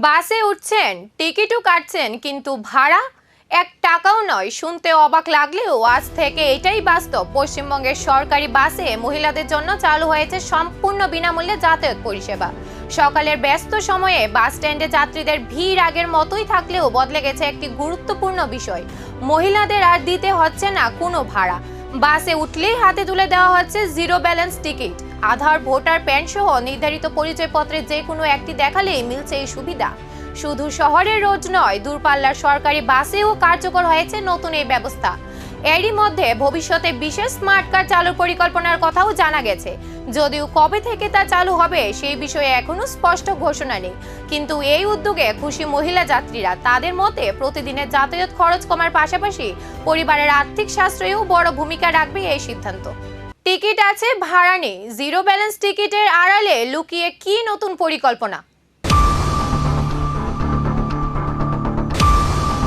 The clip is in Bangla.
বাসে উঠছেন, টিকিটও কাটছেন, কিন্তু ভাড়া 1 টাকাও নয়। শুনতে অবাক লাগলেও আজ থেকে এটাই বাস্তব। পশ্চিমবঙ্গের সরকারি বাসে মহিলাদের জন্য চালু হয়েছে সম্পূর্ণ বিনামূল্যে যাতায়াত পরিষেবা। সকালের ব্যস্ত সময়ে বাস স্ট্যান্ডে যাত্রীদের ভিড় আগের মতোই থাকলেও বদলে গেছে একটি গুরুত্বপূর্ণ বিষয়। মহিলাদের আর দিতে হচ্ছে না কোনো ভাড়া। বাসে উঠলেই হাতে তুলে দেওয়া হচ্ছে জিরো ব্যালেন্স টিকিট। আধার, ভোটার প্যান সহ নির্ধারিত পরিচয়পত্রের যে কোনো একটি দেখালেই মিলছে এই সুবিধা। শুধু শহরের রোজ নয়, দূরপাল্লার সরকারি বাসেও কার্যকর হয়েছে নতুন এই ব্যবস্থা। এরই মধ্যে ভবিষ্যতে বিশেষ স্মার্ট কার্ড চালুর পরিকল্পনার কথাও জানা গেছে। যদিও কবে থেকে তা চালু হবে সেই বিষয়ে এখনো স্পষ্ট ঘোষণা নেই, কিন্তু এই উদ্যোগে খুশি মহিলা যাত্রীরা। তাদের মতে প্রতিদিনের যাতায়াত খরচ কমার পাশাপাশি পরিবারের আর্থিক সাশ্রয়েও বড় ভূমিকা রাখবে এই সিদ্ধান্ত। টিকিট আছে, ভাড়া নেই। জিরো ব্যালেন্স টিকিটের আড়ালে লুকিয়ে কি নতুন পরিকল্পনা?